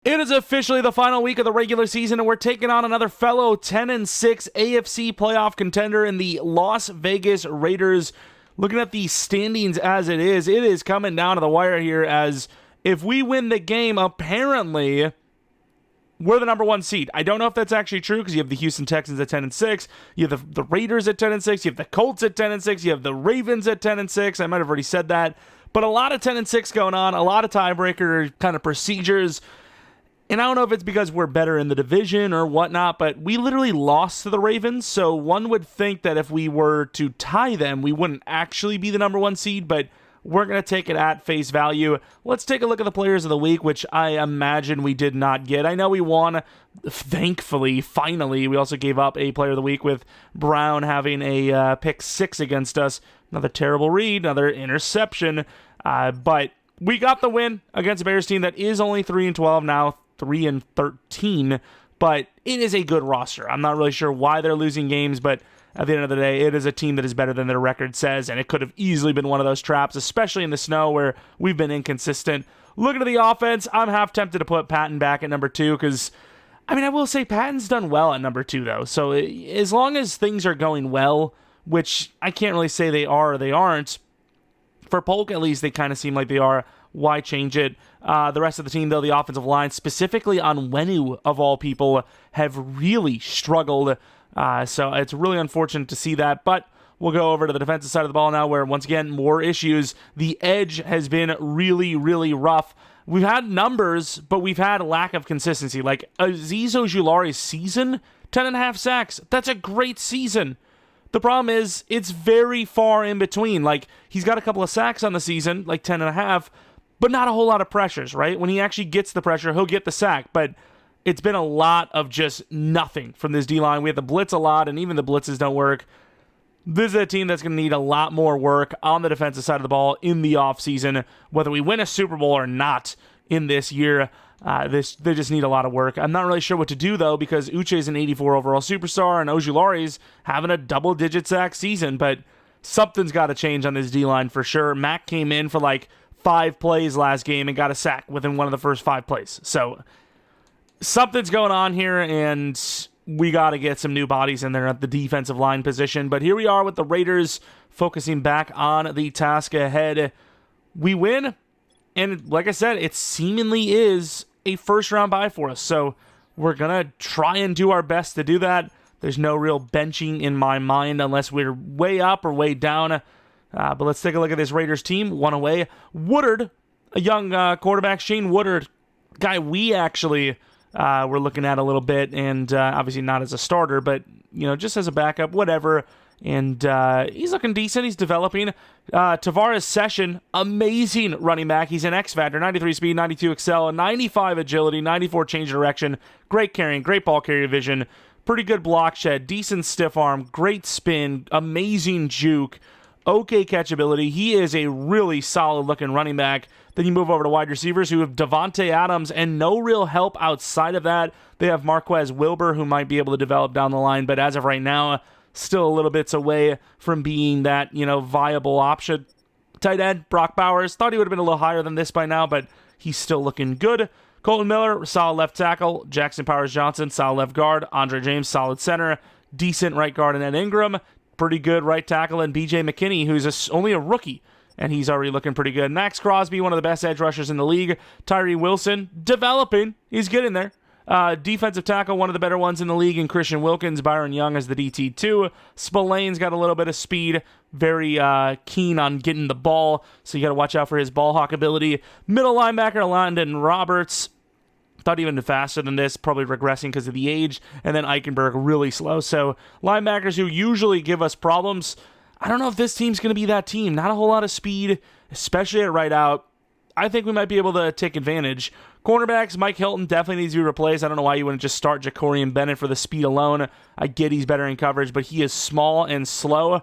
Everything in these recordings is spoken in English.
It is officially the final week of the regular season, and we're taking on another fellow 10-6 AFC playoff contender in the Las Vegas Raiders. Looking at the standings as it is coming down to the wire here, as if we win the game, apparently we're the number one seed. I don't know if that's actually true, because you have the Houston Texans at 10-6, you have the Raiders at 10-6, you have the Colts at 10-6, you have the Ravens at 10-6. I might have already said that, but a lot of 10-6 going on, a lot of tiebreaker kind of procedures. And I don't know if it's because we're better in the division or whatnot, but we literally lost to the Ravens, so one would think that if we were to tie them, we wouldn't actually be the number one seed, but we're going to take it at face value. Let's take a look at the players of the week, which I imagine we did not get. I know we won, thankfully, finally. We also gave up a player of the week with Brown having a pick 6 against us. Another terrible read, another interception, but we got the win against a Bears team that is only 3-12 now, 3-13, but it is a good roster. I'm not really sure why they're losing games, but at the end of the day, it is a team that is better than their record says, and it could have easily been one of those traps, especially in the snow where we've been inconsistent. Looking at the offense, I'm half tempted to put Patton back at number 2, because, I will say Patton's done well at number 2, though, so as long as things are going well, which I can't really say they are or they aren't, for Polk at least they kind of seem like they are. Why change it? The rest of the team, though, the offensive line, specifically on Wenu, of all people, have really struggled. So it's really unfortunate to see that. But we'll go over to the defensive side of the ball now, where, once again, more issues. The edge has been really, really rough. We've had numbers, but we've had a lack of consistency. Like Azeez Ojulari's season, 10.5 sacks. That's a great season. The problem is, it's very far in between. Like, he's got a couple of sacks on the season, like 10.5, but not a whole lot of pressures, right? When he actually gets the pressure, he'll get the sack, but it's been a lot of just nothing from this D-line. We have to blitz a lot, and even the blitzes don't work. This is a team that's going to need a lot more work on the defensive side of the ball in the offseason, whether we win a Super Bowl or not in this year. They just need a lot of work. I'm not really sure what to do, though, because Uche's an 84 overall superstar, and Ojulari's having a double-digit sack season, but something's got to change on this D-line for sure. Mack came in for like 5 plays last game and got a sack within one of the first 5 plays. So something's going on here, and we got to get some new bodies in there at the defensive line position. But here we are with the Raiders focusing back on the task ahead. We win, and like I said, it seemingly is a first-round bye for us. So we're going to try and do our best to do that. There's no real benching in my mind unless we're way up or way down. But let's take a look at this Raiders team. One away. Woodard, a young quarterback. Shane Woodard, guy we actually were looking at a little bit, and obviously not as a starter, but just as a backup, whatever. And he's looking decent. He's developing. Tavares Session, amazing running back. He's an X factor. 93 speed, 92 excel, 95 agility, 94 change of direction. Great carrying, great ball carrier vision. Pretty good block shed, decent stiff arm, great spin, amazing juke. Okay catchability. He is a really solid-looking running back. Then you move over to wide receivers who have Devontae Adams and no real help outside of that. They have Marquez Wilbur, who might be able to develop down the line, but as of right now, still a little bits away from being that, viable option. Tight end, Brock Bowers. Thought he would have been a little higher than this by now, but he's still looking good. Colton Miller, solid left tackle. Jackson Powers-Johnson, solid left guard. Andre James, solid center. Decent right guard in Ed Ingram. Pretty good right tackle, and B.J. McKinney, who's only a rookie, and he's already looking pretty good. Max Crosby, one of the best edge rushers in the league. Tyree Wilson, developing. He's getting there. Defensive tackle, one of the better ones in the league, and Christian Wilkins. Byron Young as the DT2. Spillane's got a little bit of speed, very keen on getting the ball, so you got to watch out for his ball hawk ability. Middle linebacker, Landon Roberts. Thought even faster than this, probably regressing because of the age, and then Eichenberg really slow. So linebackers who usually give us problems, I don't know if this team's going to be that team. Not a whole lot of speed, especially at right out. I think we might be able to take advantage. Cornerbacks, Mike Hilton definitely needs to be replaced. I don't know why you wouldn't just start Jacorian Bennett for the speed alone. I get he's better in coverage, but he is small and slow. I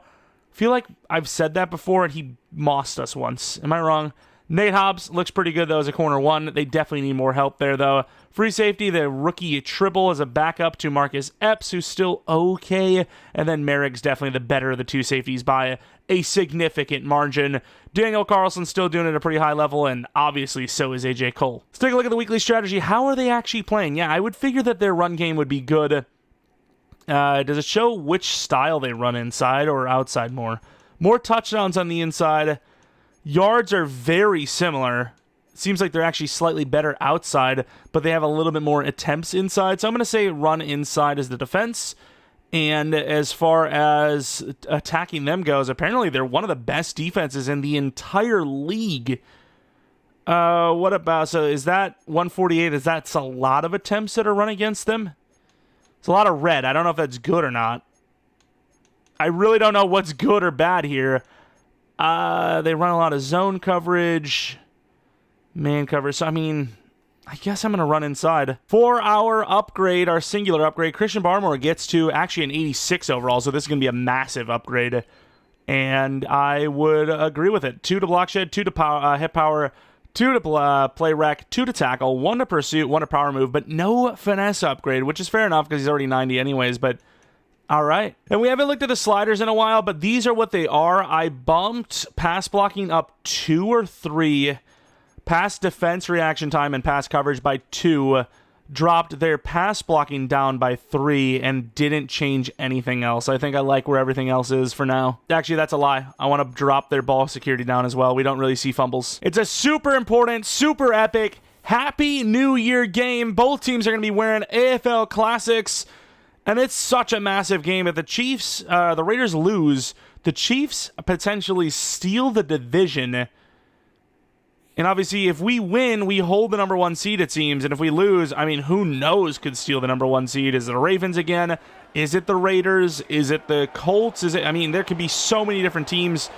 feel like I've said that before, and he mossed us once. Am I wrong? Nate Hobbs looks pretty good, though, as a corner one. They definitely need more help there, though. Free safety, the rookie Tribble as a backup to Marcus Epps, who's still okay. And then Merrick's definitely the better of the two safeties by a significant margin. Daniel Carlson's still doing it at a pretty high level, and obviously so is AJ Cole. Let's take a look at the weekly strategy. How are they actually playing? Yeah, I would figure that their run game would be good. Does it show which style they run inside or outside more? More touchdowns on the inside. Yards are very similar. Seems like they're actually slightly better outside, but they have a little bit more attempts inside. So I'm going to say run inside as the defense. And as far as attacking them goes, apparently they're one of the best defenses in the entire league. What about, so is that 148? Is that a lot of attempts that are run against them? It's a lot of red. I don't know if that's good or not. I really don't know what's good or bad here. They run a lot of zone coverage, man coverage. So, I mean, I guess I'm going to run inside. For our upgrade, our singular upgrade, Christian Barmore gets to actually an 86 overall, so this is going to be a massive upgrade. And I would agree with it. 2 to block shed, 2 to hit power, 2 to play rec, 2 to tackle, 1 to pursuit, 1 to power move, but no finesse upgrade, which is fair enough because he's already 90 anyways, but all right. And we haven't looked at the sliders in a while, but these are what they are. I bumped pass blocking up 2 or 3, pass defense reaction time and pass coverage by 2, dropped their pass blocking down by 3, and didn't change anything else. I think I like where everything else is for now. Actually, that's a lie. I want to drop their ball security down as well. We don't really see fumbles. It's a super important, super epic, Happy New Year game. Both teams are going to be wearing AFL Classics, and it's such a massive game. If the Raiders lose, the Chiefs potentially steal the division. And obviously, if we win, we hold the number 1 seed, it seems. And if we lose, I mean, who knows could steal the number 1 seed? Is it the Ravens again? Is it the Raiders? Is it the Colts? I mean, there could be so many different teams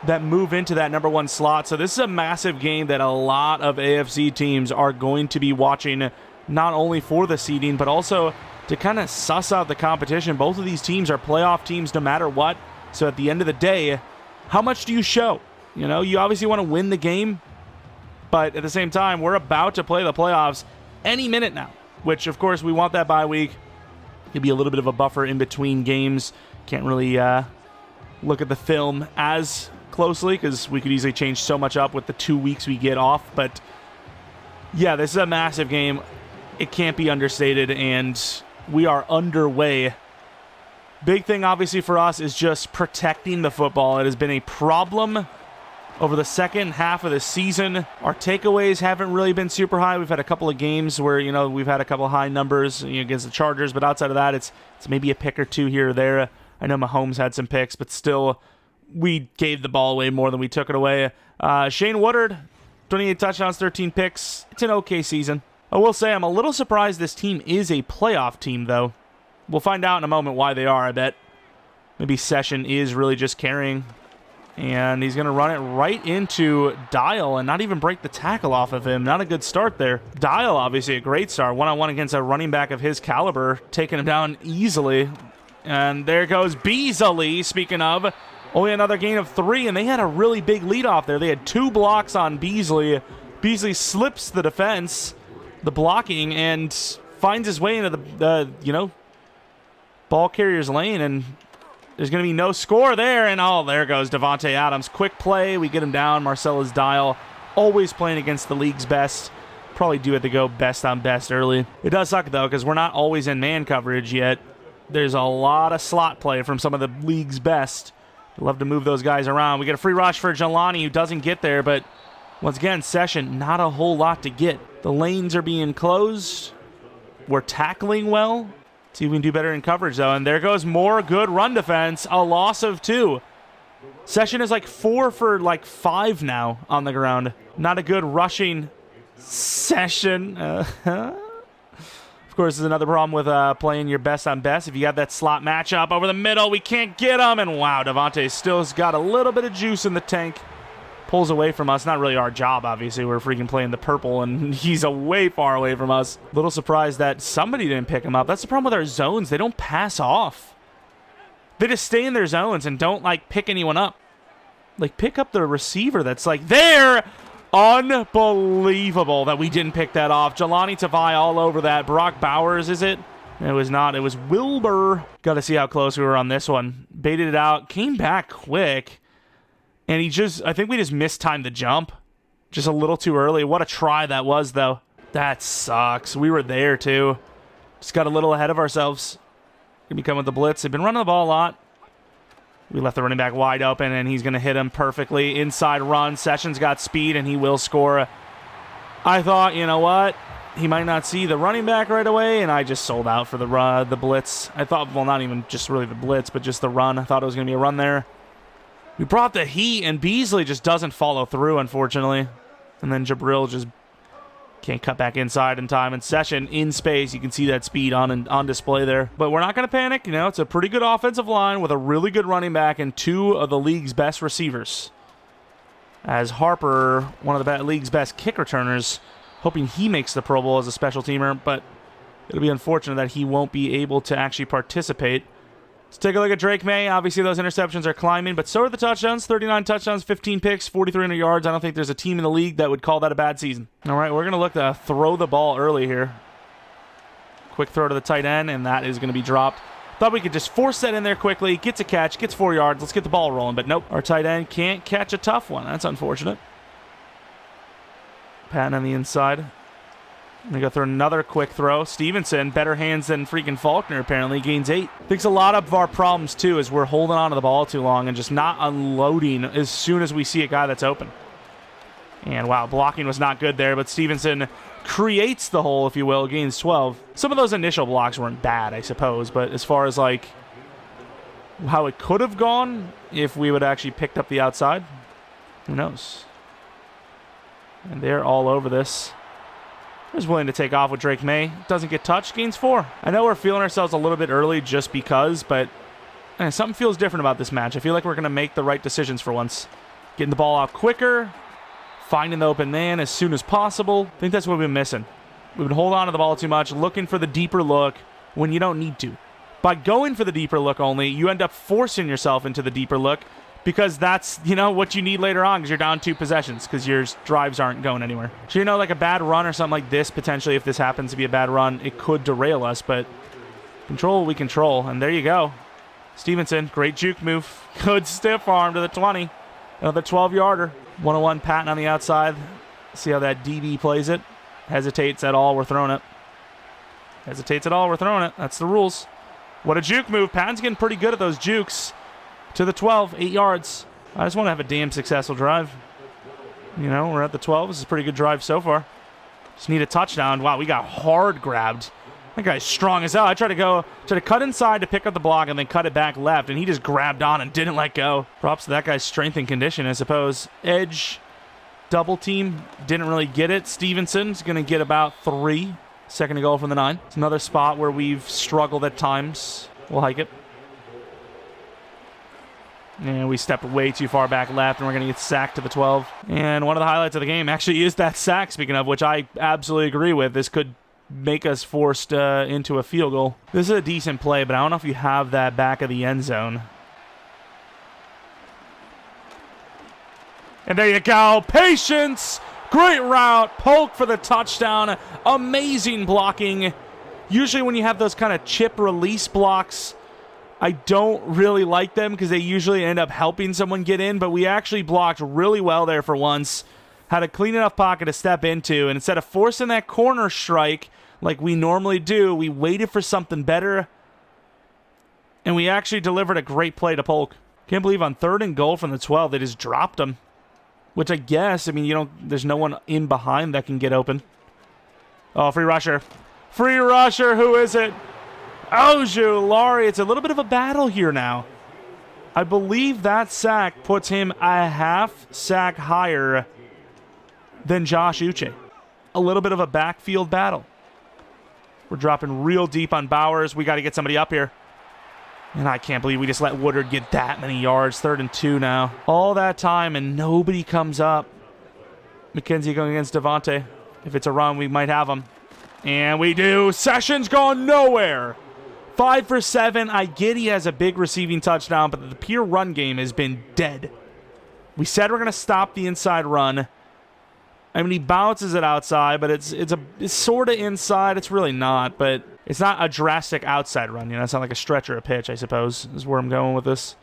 that move into that number 1 slot. So this is a massive game that a lot of AFC teams are going to be watching, not only for the seeding, but also to kind of suss out the competition. Both of these teams are playoff teams no matter what. So at the end of the day, how much do you show? You know, you obviously want to win the game, but at the same time, we're about to play the playoffs any minute now, which, of course, we want that bye week. It'd be a little bit of a buffer in between games. Can't really look at the film as closely because we could easily change so much up with the 2 weeks we get off. But, yeah, this is a massive game. It can't be understated, and we are underway. Big thing, obviously, for us is just protecting the football. It has been a problem over the second half of the season. Our takeaways haven't really been super high. We've had a couple of games where, you know, we've had a couple of high numbers against the Chargers, but outside of that, it's maybe a pick or 2 here or there. I know Mahomes had some picks, but still, we gave the ball away more than we took it away. Shane Woodard, 28 touchdowns, 13 picks. It's an okay season. I will say I'm a little surprised this team is a playoff team, though. We'll find out in a moment why they are, I bet. Maybe Session is really just carrying. And he's going to run it right into Dial and not even break the tackle off of him. Not a good start there. Dial, obviously a great start. One-on-one against a running back of his caliber, taking him down easily. And there goes Beasley, speaking of. Only another gain of 3, and they had a really big lead off there. They had 2 blocks on Beasley. Beasley slips the defense, the blocking, and finds his way into the ball carrier's lane, and there's going to be no score there, and there goes Devontae Adams. Quick play, we get him down. Marcellus Dial, always playing against the league's best. Probably do it to go best on best early. It does suck, though, because we're not always in man coverage yet. There's a lot of slot play from some of the league's best. I'd love to move those guys around. We get a free rush for Jelani, who doesn't get there, but once again, Session, not a whole lot to get. The lanes are being closed. We're tackling well. See if we can do better in coverage, though. And there goes more good run defense. A loss of 2. Session is like 4 for like 5 now on the ground. Not a good rushing session. Of course, there's another problem with playing your best on best. If you have that slot matchup over the middle, we can't get him. And wow, Devontae still's got a little bit of juice in the tank. Pulls away from us. Not really our job, obviously. We're freaking playing the purple, and he's way far away from us. Little surprised that somebody didn't pick him up. That's the problem with our zones. They don't pass off. They just stay in their zones and don't, like, pick anyone up. Like, pick up the receiver that's, like, there. Unbelievable that we didn't pick that off. Jelani Tavai all over that. Brock Bowers, is it? It was not. It was Wilbur. Got to see how close we were on this one. Baited it out. Came back quick. And I think we just mistimed the jump. Just a little too early. What a try that was, though. That sucks. We were there, too. Just got a little ahead of ourselves. Gonna be coming with the blitz. They've been running the ball a lot. We left the running back wide open, and he's going to hit him perfectly. Inside run. Sessions got speed, and he will score. I thought, you know what? He might not see the running back right away, and I just sold out for the blitz. I thought, well, not even just really the blitz, but just the run. I thought it was going to be a run there. We brought the heat, and Beasley just doesn't follow through, unfortunately. And then Jabril just can't cut back inside in time. And Session in space, you can see that speed on display there. But we're not going to panic. You know, it's a pretty good offensive line with a really good running back and two of the league's best receivers. As Harper, one of the league's best kick returners, hoping he makes the Pro Bowl as a special teamer, but it'll be unfortunate that he won't be able to actually participate. Let's take a look at Drake May. Obviously, those interceptions are climbing, but so are the touchdowns. 39 touchdowns, 15 picks, 4,300 yards. I don't think there's a team in the league that would call that a bad season. All right, we're going to look to throw the ball early here. Quick throw to the tight end, and that is going to be dropped. Thought we could just force that in there quickly, gets a catch, gets 4 yards. Let's get the ball rolling, but nope. Our tight end can't catch a tough one. That's unfortunate. Patton on the inside. I'm going to go through another quick throw. Stevenson, better hands than freaking Faulkner, apparently. Gains 8. I think a lot of our problems, too, is we're holding on to the ball too long and just not unloading as soon as we see a guy that's open. And, wow, blocking was not good there, but Stevenson creates the hole, if you will, gains 12. Some of those initial blocks weren't bad, I suppose, but as far as, like, how it could have gone if we would actually picked up the outside, who knows? And they're all over this. Is willing to take off with Drake May. Doesn't get touched. Gains 4. I know we're feeling ourselves a little bit early just because, but something feels different about this match. I feel like we're going to make the right decisions for once. Getting the ball out quicker. Finding the open man as soon as possible. I think that's what we've been missing. We've been holding on to the ball too much, looking for the deeper look when you don't need to. By going for the deeper look only, you end up forcing yourself into the deeper look because that's, you know, what you need later on because you're down 2 possessions because your drives aren't going anywhere. So, you know, like a bad run or something like this, potentially, if this happens to be a bad run, it could derail us, but control what we control, and there you go. Stevenson, great juke move. Good stiff arm to the 20. Another 12-yarder. 101 Patton on the outside. See how that DB plays it. Hesitates at all, we're throwing it. Hesitates at all, we're throwing it. That's the rules. What a juke move. Patton's getting pretty good at those jukes. To the 12, 8 yards. I just want to have a damn successful drive. You know, we're at the 12. This is a pretty good drive so far. Just need a touchdown. Wow, we got hard grabbed. That guy's strong as hell. I tried to cut inside to pick up the block and then cut it back left, and he just grabbed on and didn't let go. Props to that guy's strength and condition, I suppose. Edge, double team, didn't really get it. Stevenson's going to get about 3. Second to goal from the 9. It's another spot where we've struggled at times. We'll hike it. And we stepped way too far back left, and we're going to get sacked to the 12. And one of the highlights of the game actually is that sack, speaking of, which I absolutely agree with. This could make us forced into a field goal. This is a decent play, but I don't know if you have that back of the end zone. And there you go. Patience. Great route. Polk for the touchdown. Amazing blocking. Usually when you have those kind of chip release blocks, I don't really like them because they usually end up helping someone get in, but we actually blocked really well there for once. Had a clean enough pocket to step into, and instead of forcing that corner strike like we normally do, we waited for something better, and we actually delivered a great play to Polk. Can't believe on 3rd and goal from the 12, they just dropped him, which I guess, I mean, there's no one in behind that can get open. Oh, free rusher. Free rusher, who is it? Ojulari. It's a little bit of a battle here now. I believe that sack puts him a half sack higher than Josh Uche. A little bit of a backfield battle. We're dropping real deep on Bowers. We got to get somebody up here. And I can't believe we just let Woodard get that many yards. 3rd and 2 now. All that time and nobody comes up. McKenzie going against Devontae. If it's a run, we might have him. And we do. Sessions gone nowhere. 5 for 7. I get he has a big receiving touchdown, but the pure run game has been dead. We said we're going to stop the inside run. I mean, he bounces it outside, but it's sort of inside. It's really not, but it's not a drastic outside run. You know, it's not like a stretch or a pitch, I suppose, is where I'm going with this.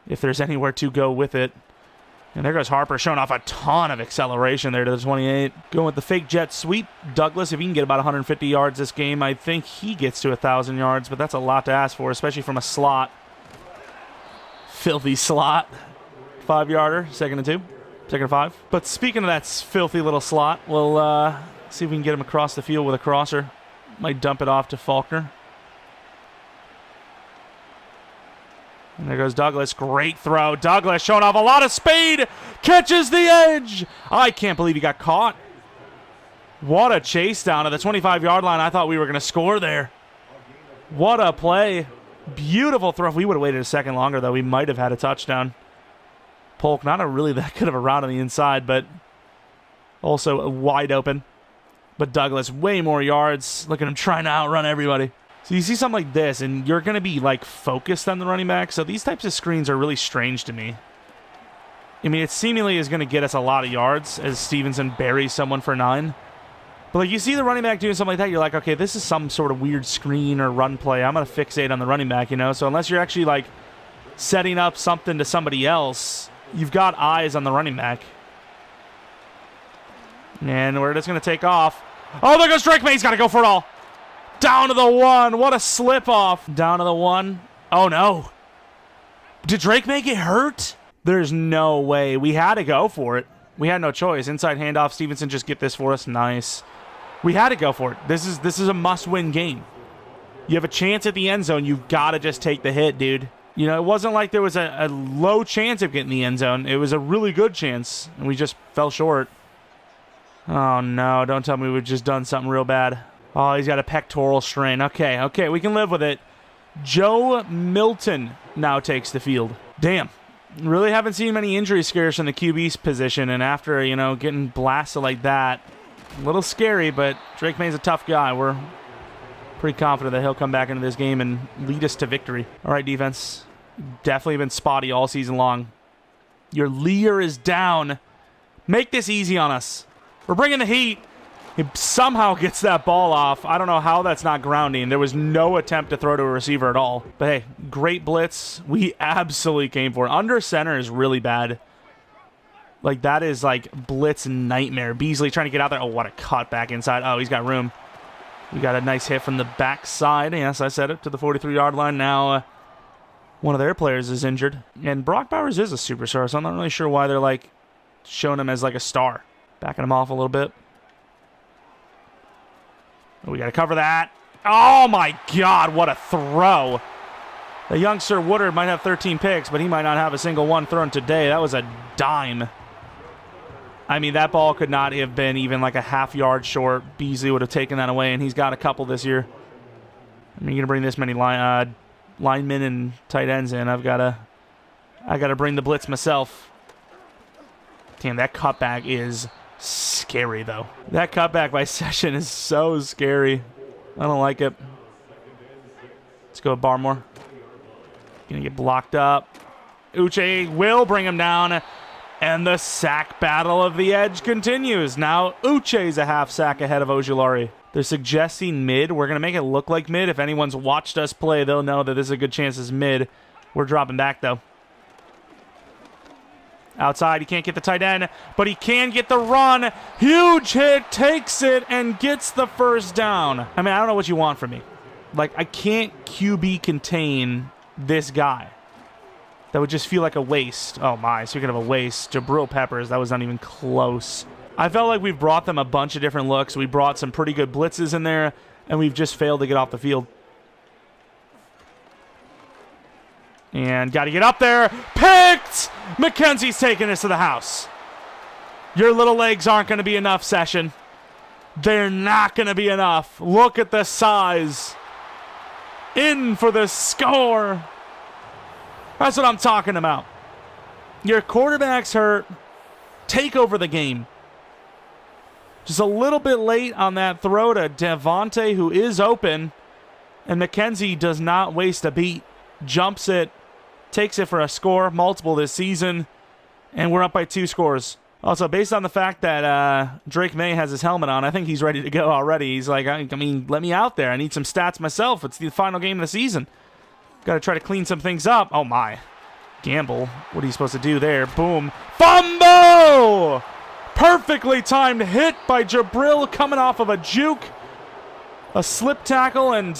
If there's anywhere to go with it. And there goes Harper, showing off a ton of acceleration there to the 28. Going with the fake jet sweep. Douglas, if he can get about 150 yards this game, I think he gets to 1,000 yards, but that's a lot to ask for, especially from a slot. Filthy slot. 5-yarder, 2nd and 2. 2nd and 5. But speaking of that filthy little slot, we'll see if we can get him across the field with a crosser. Might dump it off to Faulkner. And there goes Douglas. Great throw. Douglas showing off a lot of speed. Catches the edge. I can't believe he got caught. What a chase down to the 25-yard line. I thought we were going to score there. What a play. Beautiful throw. If we would have waited a second longer, though, we might have had a touchdown. Polk, not a really that good of a route on the inside, but also wide open. But Douglas, way more yards. Look at him trying to outrun everybody. So you see something like this, and you're going to be, like, focused on the running back. So these types of screens are really strange to me. I mean, it seemingly is going to get us a lot of yards as Stevenson buries someone for 9. But, like, you see the running back doing something like that, you're like, okay, this is some sort of weird screen or run play. I'm going to fixate on the running back, you know? So unless you're actually, like, setting up something to somebody else, you've got eyes on the running back. And we're just going to take off. Oh, there goes Drake May. He's got to go for it all. Down to the 1. What a slip off. Down to the 1. Oh, no. Did Drake May get hurt? There's no way. We had to go for it. We had no choice. Inside handoff. Stevenson just get this for us. Nice. We had to go for it. This is a must-win game. You have a chance at the end zone. You've got to just take the hit, dude. You know, it wasn't like there was a low chance of getting the end zone. It was a really good chance, and we just fell short. Oh, no. Don't tell me we've just done something real bad. Oh, he's got a pectoral strain. Okay, we can live with it. Joe Milton now takes the field. Damn. Really haven't seen many injury scares from the QB's position, and after, you know, getting blasted like that, a little scary, but Drake May's a tough guy. We're pretty confident that he'll come back into this game and lead us to victory. All right, defense. Definitely been spotty all season long. Your leer is down. Make this easy on us. We're bringing the heat. He somehow gets that ball off. I don't know how that's not grounding. There was no attempt to throw to a receiver at all. But hey, great blitz. We absolutely came for it. Under center is really bad. Like, that is like blitz nightmare. Beasley trying to get out there. Oh, what a cut back inside. Oh, he's got room. We got a nice hit from the backside. Yes, I said it, to the 43-yard line. Now one of their players is injured. And Brock Bowers is a superstar, so I'm not really sure why they're like showing him as like a star. Backing him off a little bit. We got to cover that. Oh, my God, what a throw. The youngster Woodard might have 13 picks, but he might not have a single one thrown today. That was a dime. I mean, that ball could not have been even like a half-yard short. Beasley would have taken that away, and he's got a couple this year. I mean, you're going to bring this many linemen and tight ends in. I got to bring the blitz myself. Damn, that cutback is scary, though. That cutback by Session is so scary. I don't like it. Let's go with Barmore. Gonna get blocked up. Uche will bring him down. And the sack battle of the edge continues. Now Uche's a half sack ahead of Ojulari. They're suggesting mid. We're going to make it look like mid. If anyone's watched us play, they'll know that this is a good chance it's mid. We're dropping back, though. Outside, he can't get the tight end, but he can get the run. Huge hit, takes it, and gets the first down. I mean, I don't know what you want from me. Like, I can't QB contain this guy. That would just feel like a waste. Oh, my. Speaking of a waste, Jabril Peppers, that was not even close. I felt like we've brought them a bunch of different looks. We brought some pretty good blitzes in there, and we've just failed to get off the field. And got to get up there. Picked! McKenzie's taking this to the house. Your little legs aren't going to be enough, Session. They're not going to be enough. Look at the size. In for the score. That's what I'm talking about. Your quarterback's hurt. Take over the game. Just a little bit late on that throw to Devontae, who is open. And McKenzie does not waste a beat. Jumps it. Takes it for a score. Multiple this season. And we're up by 2 scores. Also, based on the fact that Drake May has his helmet on, I think he's ready to go already. He's like, I mean, let me out there. I need some stats myself. It's the final game of the season. Got to try to clean some things up. Oh, my. Gamble. What are you supposed to do there? Boom. Fumble! Perfectly timed hit by Jabril coming off of a juke. A slip tackle and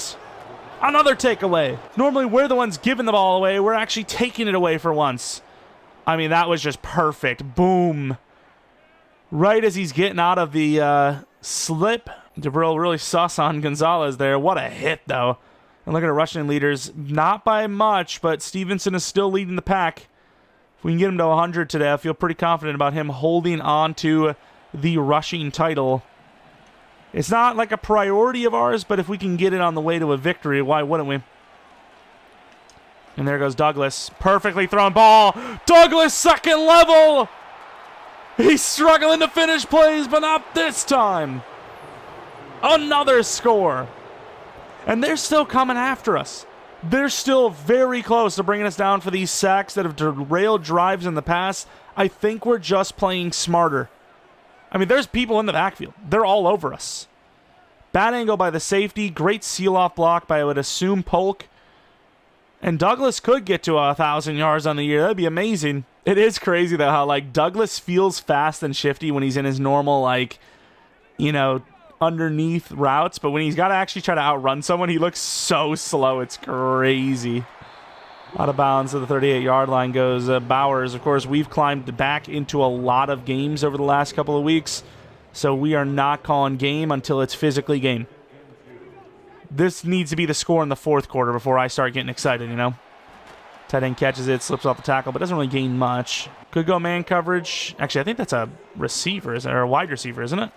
another takeaway. Normally we're the ones giving the ball away. We're actually taking it away for once. I mean, that was just perfect. Boom. Right as he's getting out of the slip. Jabril really sus on Gonzalez there. What a hit, though. And look at our rushing leaders. Not by much, but Stevenson is still leading the pack. If we can get him to 100 today, I feel pretty confident about him holding on to the rushing title. It's not like a priority of ours, but if we can get it on the way to a victory, why wouldn't we? And there goes Douglas. Perfectly thrown ball. Douglas, second level. He's struggling to finish plays, but not this time. Another score. And they're still coming after us. They're still very close to bringing us down for these sacks that have derailed drives in the past. I think we're just playing smarter. I mean, there's people in the backfield. They're all over us. Bad angle by the safety. Great seal-off block by, I would assume, Polk. And Douglas could get to 1,000 yards on the year. That'd be amazing. It is crazy, though, how, like, Douglas feels fast and shifty when he's in his normal, like, you know, underneath routes, but when he's got to actually try to outrun someone, he looks so slow. It's crazy. Out of bounds to the 38-yard line goes Bowers. Of course, we've climbed back into a lot of games over the last couple of weeks, so we are not calling game until it's physically game. This needs to be the score in the fourth quarter before I start getting excited, you know? Tight end catches it, slips off the tackle, but doesn't really gain much. Could go man coverage. Actually, I think that's a receiver, or a wide receiver, isn't it?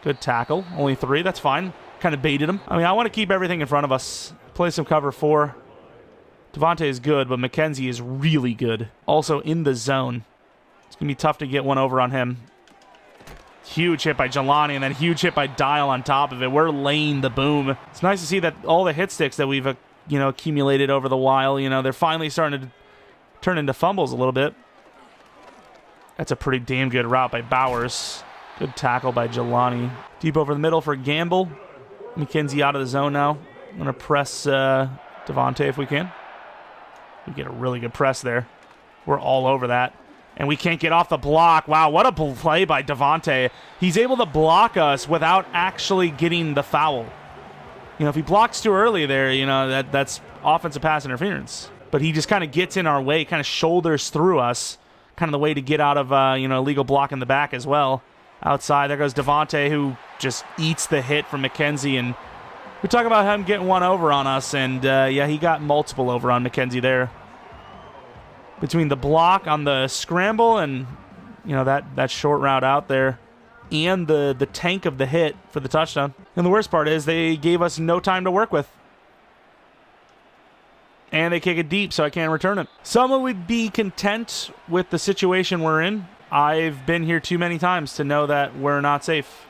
Good tackle. Only 3. That's fine. Kind of baited him. I mean, I want to keep everything in front of us. Play some cover 4. Devontae is good, but McKenzie is really good. Also in the zone. It's going to be tough to get one over on him. Huge hit by Jelani, and then huge hit by Dial on top of it. We're laying the boom. It's nice to see that all the hit sticks that we've accumulated over the while, they're finally starting to turn into fumbles a little bit. That's a pretty damn good route by Bowers. Good tackle by Jelani. Deep over the middle for Gamble. McKenzie out of the zone now. I'm going to press Devontae if we can. We get a really good press there. We're all over that. And we can't get off the block. Wow, what a play by Devontae. He's able to block us without actually getting the foul. If he blocks too early there, that's offensive pass interference. But he just kind of gets in our way, kind of shoulders through us. Kind of the way to get out of, illegal block in the back as well. Outside, there goes Devontae, who just eats the hit from McKenzie. And we talk about him getting one over on us, and yeah, he got multiple over on McKenzie there. Between the block on the scramble and, that short route out there, and the tank of the hit for the touchdown. And the worst part is they gave us no time to work with. And they kick it deep, so I can't return it. Someone would be content with the situation we're in. I've been here too many times to know that we're not safe.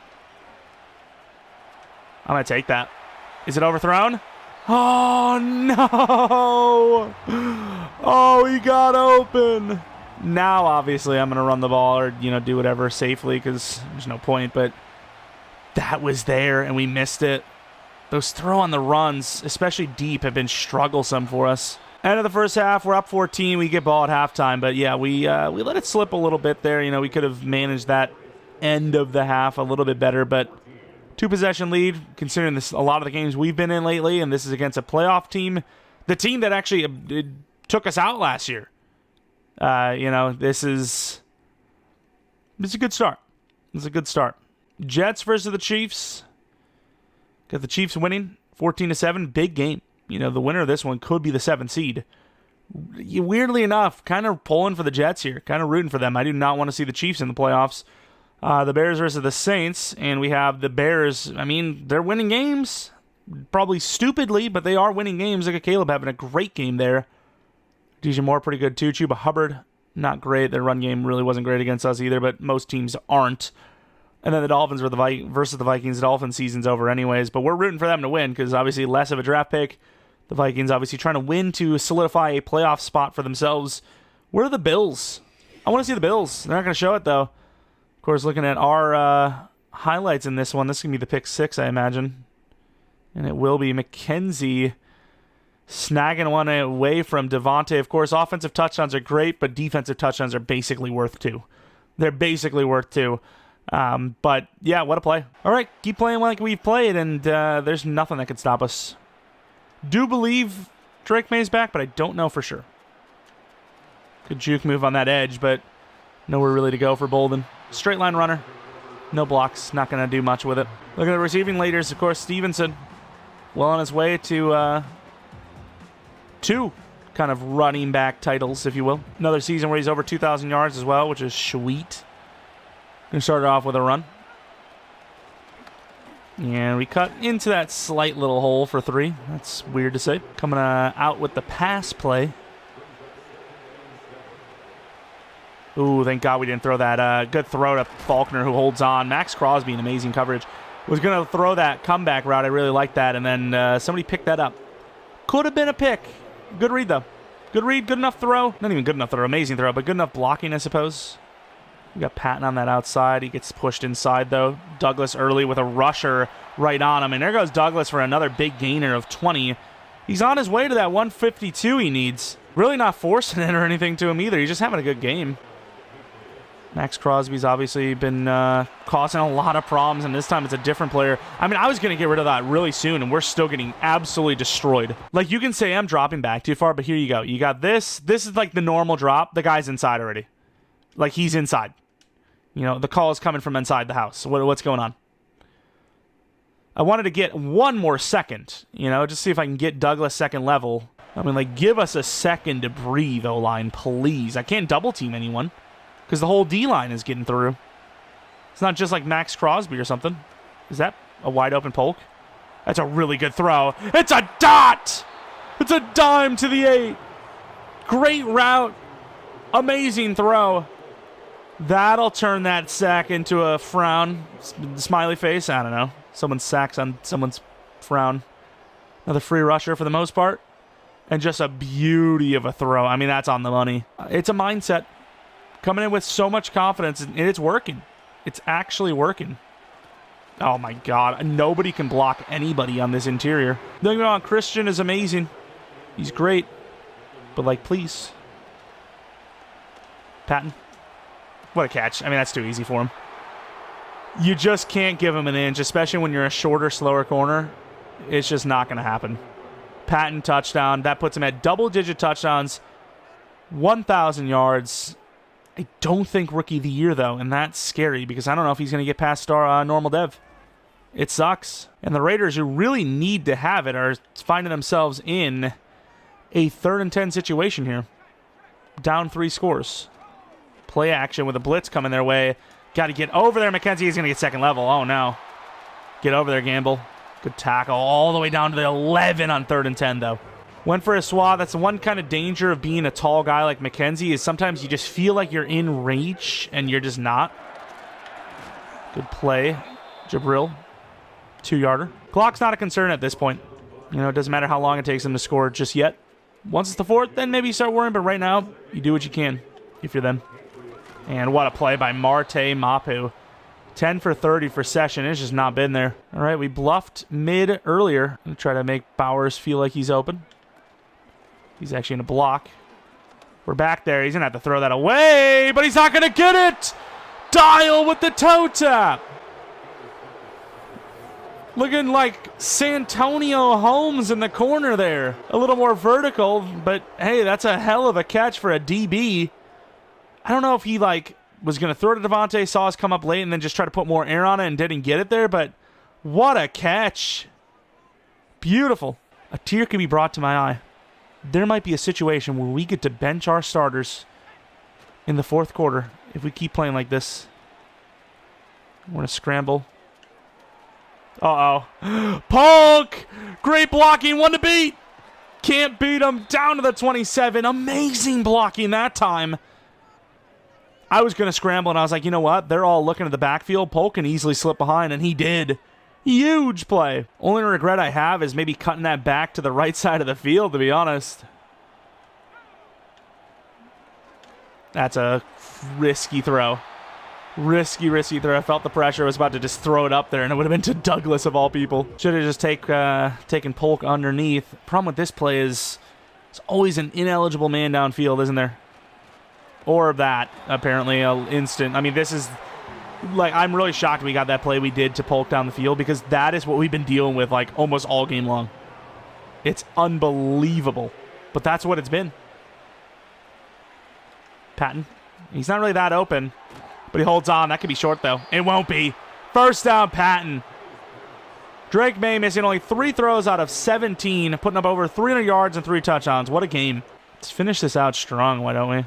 I'm going to take that. Is it overthrown? Oh, no. Oh, he got open. Now, obviously, I'm going to run the ball or, do whatever safely because there's no point. But that was there, and we missed it. Those throw on the runs, especially deep, have been strugglesome for us. End of the first half, we're up 14. We get ball at halftime, but yeah, we let it slip a little bit there. We could have managed that end of the half a little bit better, but 2-possession lead, considering this a lot of the games we've been in lately, and this is against a playoff team, the team that actually took us out last year. This is a good start. It's a good start. Jets versus the Chiefs. Got the Chiefs winning 14-7. Big game. The winner of this one could be the 7th seed. Weirdly enough, kind of pulling for the Jets here. Kind of rooting for them. I do not want to see the Chiefs in the playoffs. The Bears versus the Saints. And we have the Bears. I mean, they're winning games. Probably stupidly, but they are winning games. Look at Caleb having a great game there. DJ Moore pretty good too. Chuba Hubbard, not great. Their run game really wasn't great against us either, but most teams aren't. And then the Dolphins versus the Vikings. The Dolphins season's over anyways, but we're rooting for them to win because obviously less of a draft pick. The Vikings obviously trying to win to solidify a playoff spot for themselves. Where are the Bills? I want to see the Bills. They're not going to show it, though. Of course, looking at our highlights in this one, this is going to be the pick 6, I imagine. And it will be McKenzie Snagging one away from Devontae. Of course, offensive touchdowns are great, but defensive touchdowns are basically worth 2. They're basically worth 2. But, yeah, what a play. All right, keep playing like we've played, and there's nothing that can stop us. Do believe Drake May's back, but I don't know for sure. Good juke move on that edge, but nowhere really to go for Bolden. Straight line runner. No blocks. Not going to do much with it. Look at the receiving leaders. Of course, Stevenson well on his way to 2 kind of running back titles, if you will. Another season where he's over 2,000 yards as well, which is sweet. Going to start it off with a run. And we cut into that slight little hole for 3. That's weird to say. Coming out with the pass play. Ooh, thank God we didn't throw that. Good throw to Faulkner, who holds on. Max Crosby, an amazing coverage. Was going to throw that comeback route. I really like that. And then somebody picked that up. Could have been a pick. Good read, though. Good read, good enough throw. Not even good enough throw, amazing throw, but good enough blocking, I suppose. We got Patton on that outside. He gets pushed inside, though. Douglas early with a rusher right on him. And there goes Douglas for another big gainer of 20. He's on his way to that 152 he needs. Really not forcing it or anything to him either. He's just having a good game. Max Crosby's obviously been causing a lot of problems, and this time it's a different player. I mean, I was going to get rid of that really soon, and we're still getting absolutely destroyed. Like, you can say I'm dropping back too far, but here you go. You got this. This is like the normal drop. The guy's inside already. Like, he's inside. You know, the call is coming from inside the house. What's going on? I wanted to get one more second, you know, just see if I can get Douglas second level. I mean, like, give us a second to breathe, O-line, please. I can't double-team anyone because the whole D-line is getting through. It's not just like Max Crosby or something. Is that a wide-open Polk? That's a really good throw. It's a dot! It's a dime to the 8. Great route. Amazing throw. That'll turn that sack into a frown. Smiley face? I don't know. Someone's sacks on someone's frown. Another free rusher for the most part. And just a beauty of a throw. I mean, that's on the money. It's a mindset. Coming in with so much confidence, and it's working. It's actually working. Oh, my God. Nobody can block anybody on this interior. Don't get me wrong, Christian is amazing. He's great. But, like, please. Patton. What a catch. I mean, that's too easy for him. You just can't give him an inch, especially when you're a shorter, slower corner. It's just not going to happen. Patton touchdown. That puts him at double-digit touchdowns. 1,000 yards. I don't think Rookie of the Year, though, and that's scary because I don't know if he's going to get past our normal dev. It sucks. And the Raiders, who really need to have it, are finding themselves in a 3rd and 10 situation here. Down 3 scores. Play action with a blitz coming their way. Got to get over there. McKenzie is going to get second level. Oh, no. Get over there, Gamble. Good tackle all the way down to the 11 on 3rd and 10, though. Went for a swat. That's the one kind of danger of being a tall guy like McKenzie is sometimes you just feel like you're in reach and you're just not. Good play. Jabril. 2-yarder. Clock's not a concern at this point. You know, it doesn't matter how long it takes them to score just yet. Once it's the 4th, then maybe you start worrying, but right now, you do what you can if you're them. And what a play by Marte Mapu. 10 for 30 for Session. It's just not been there. All right, we bluffed mid earlier. I'm going to try to make Bowers feel like he's open. He's actually in a block. We're back there. He's going to have to throw that away, but he's not going to get it. Dial with the toe tap. Looking like Santonio Holmes in the corner there. A little more vertical, but hey, that's a hell of a catch for a DB. I don't know if he was going to throw to Devontae, saw us come up late, and then just try to put more air on it and didn't get it there, but what a catch. Beautiful. A tear can be brought to my eye. There might be a situation where we get to bench our starters in the 4th quarter if we keep playing like this. We're going to scramble. Uh-oh. Polk! Great blocking, one to beat. Can't beat him. Down to the 27. Amazing blocking that time. I was going to scramble, and I was like, you know what? They're all looking at the backfield. Polk can easily slip behind, and he did. Huge play. Only regret I have is maybe cutting that back to the right side of the field, to be honest. That's a risky throw. Risky throw. I felt the pressure. I was about to just throw it up there, and it would have been to Douglas of all people. Should have just taken Polk underneath. Problem with this play is it's always an ineligible man downfield, isn't there? Or that, apparently, instant. I mean, this is... Like, I'm really shocked we got that play we did to Polk down the field, because that is what we've been dealing with, like, almost all game long. It's unbelievable. But that's what it's been. Patton. He's not really that open. But he holds on. That could be short, though. It won't be. First down, Patton. Drake May missing only 3 throws out of 17, putting up over 300 yards and 3 touchdowns. What a game. Let's finish this out strong, why don't we?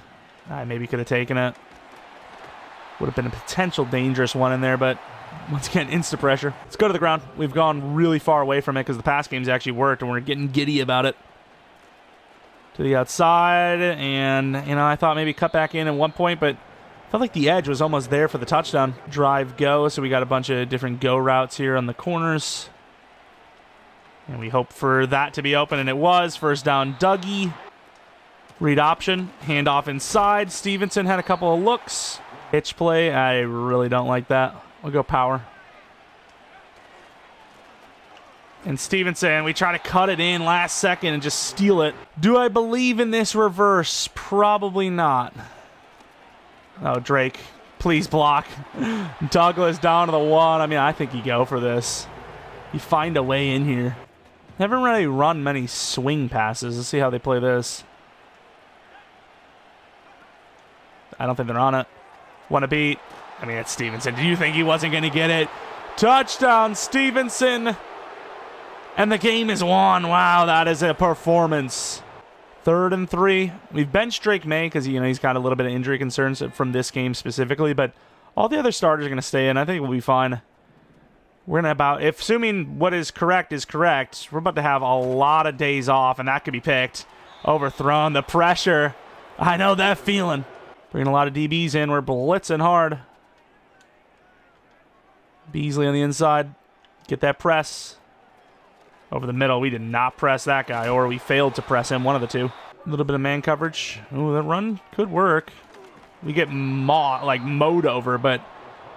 I maybe could have taken it. Would have been a potential dangerous one in there, but once again, instant pressure. Let's go to the ground. We've gone really far away from it because the pass game's actually worked, and we're getting giddy about it. To the outside, and, you know, I thought maybe cut back in at one point, but felt like the edge was almost there for the touchdown. Drive go, so we got a bunch of different go routes here on the corners. And we hope for that to be open, and it was. First down, Dougie. Read option, handoff inside. Stevenson had a couple of looks. Pitch play, I really don't like that. We'll go power. And Stevenson, we try to cut it in last second and just steal it. Do I believe in this reverse? Probably not. Oh, Drake, please block. Douglas down to the 1. I mean, I think you go for this. You find a way in here. Haven't really run many swing passes. Let's see how they play this. I don't think they're on it. Want to beat. I mean, it's Stevenson. Do you think he wasn't going to get it? Touchdown, Stevenson. And the game is won. Wow, that is a performance. 3rd and 3. We've benched Drake May because, you know, he's got a little bit of injury concerns from this game specifically, but all the other starters are going to stay in. I think we'll be fine. We're going to if assuming what is correct, we're about to have a lot of days off, and that could be picked. Overthrown. The pressure. I know that feeling. Bringing a lot of DBs in. We're blitzing hard. Beasley on the inside. Get that press. Over the middle. We did not press that guy, or we failed to press him. One of the two. A little bit of man coverage. Ooh, that run could work. We get mowed over, but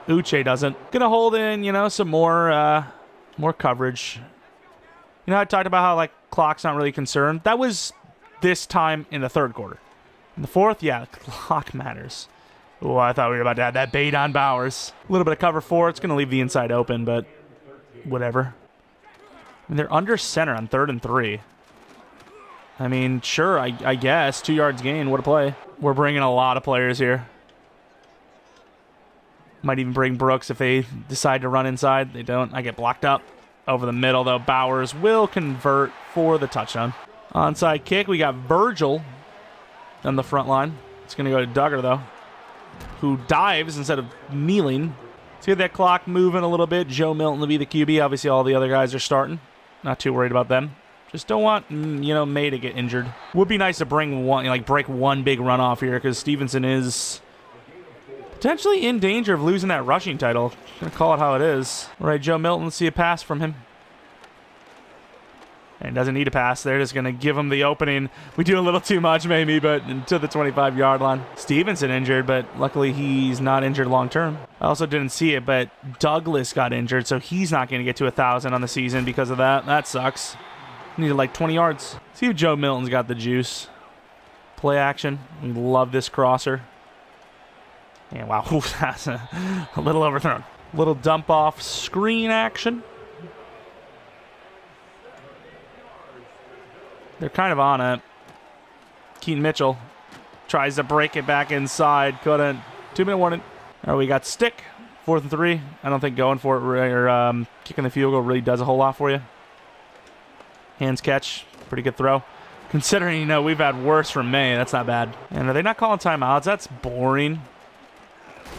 Uche doesn't. Gonna hold in, you know, some more coverage. You know, I talked about how, like, clock's not really concerned. That was this time in the 3rd quarter. In the 4th, yeah, the clock matters. Oh, I thought we were about to have that bait on Bowers. A little bit of cover 4. It's going to leave the inside open, but whatever. I mean, they're under center on 3rd and 3. I mean, sure, I guess. 2 yards gain. What a play. We're bringing a lot of players here. Might even bring Brooks if they decide to run inside. They don't. I get blocked up. Over the middle, though. Bowers will convert for the touchdown. Onside kick. We got Virgil on the front line. It's going to go to Duggar, though, who dives instead of kneeling. Let's get that clock moving a little bit. Joe Milton to be the QB. Obviously, all the other guys are starting. Not too worried about them. Just don't want, you know, May to get injured. Would be nice to bring one, like, break one big run off here, because Stevenson is potentially in danger of losing that rushing title. Gonna call it how it is. All right, Joe Milton, let's see a pass from him. And doesn't need a pass. They're just going to give him the opening. We do a little too much, maybe, but to the 25-yard line. Stevenson injured, but luckily he's not injured long-term. I also didn't see it, but Douglas got injured, so he's not going to get to 1,000 on the season because of that. That sucks. Needed like 20 yards. See if Joe Milton's got the juice. Play action. We love this crosser. And wow, that's a little overthrown. Little dump-off screen action. They're kind of on it. Keaton Mitchell tries to break it back inside. Couldn't. 2-minute warning. All right, we got stick. 4th and 3. I don't think going for it or kicking the field goal really does a whole lot for you. Hands catch. Pretty good throw. Considering, you know, we've had worse from May. That's not bad. And are they not calling timeouts? That's boring.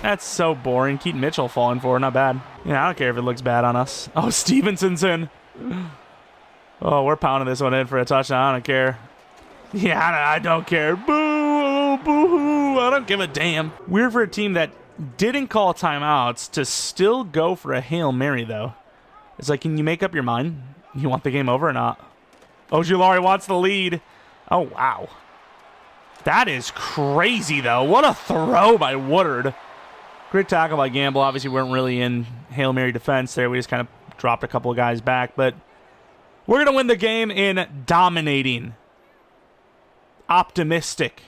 That's so boring. Keaton Mitchell falling for it. Not bad. Yeah, I don't care if it looks bad on us. Oh, Stevenson's in. Oh, we're pounding this one in for a touchdown. I don't care. Yeah, I don't care. Boo! Boo-hoo! I don't give a damn. Weird for a team that didn't call timeouts to still go for a Hail Mary, though. It's like, can you make up your mind? You want the game over or not? Ojulari wants the lead. Oh, wow. That is crazy, though. What a throw by Woodard. Great tackle by Gamble. Obviously, we weren't really in Hail Mary defense there. We just kind of dropped a couple of guys back. But we're going to win the game in dominating, optimistic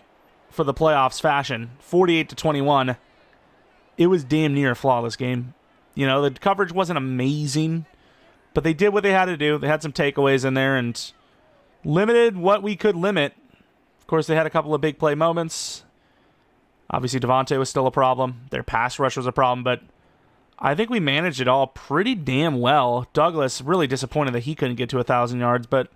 for the playoffs fashion. 48-21. It was damn near a flawless game. You know, the coverage wasn't amazing, but they did what they had to do. They had some takeaways in there and limited what we could limit. Of course, they had a couple of big play moments. Obviously, Devontae was still a problem. Their pass rush was a problem, but I think we managed it all pretty damn well. Douglas, really disappointed that he couldn't get to 1,000 yards, but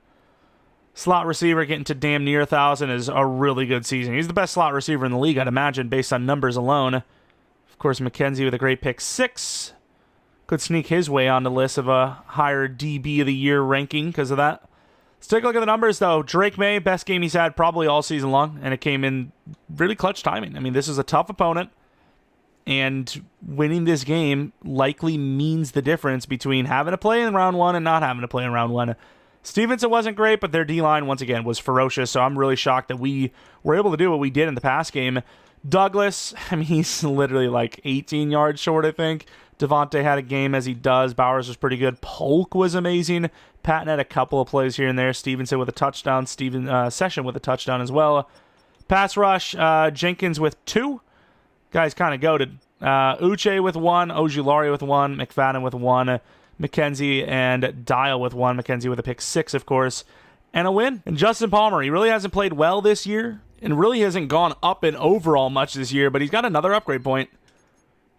slot receiver getting to damn near 1,000 is a really good season. He's the best slot receiver in the league, I'd imagine, based on numbers alone. Of course, McKenzie with a great pick 6. Could sneak his way on the list of a higher DB of the year ranking because of that. Let's take a look at the numbers, though. Drake May, best game he's had probably all season long, and it came in really clutch timing. I mean, this is a tough opponent, and winning this game likely means the difference between having to play in round 1 and not having to play in round 1. Stevenson wasn't great, but their D-line, once again, was ferocious, so I'm really shocked that we were able to do what we did in the past game. Douglas, I mean, he's literally like 18 yards short, I think. Devontae had a game as he does. Bowers was pretty good. Polk was amazing. Patton had a couple of plays here and there. Stevenson with a touchdown. Session with a touchdown as well. Pass rush, Jenkins with 2. Guys kind of goated. Uche with 1. Ojulari with 1. McFadden with 1. McKenzie and Dial with 1. McKenzie with a pick 6, of course. And a win. And Justin Palmer, he really hasn't played well this year. And really hasn't gone up in overall much this year. But he's got another upgrade point.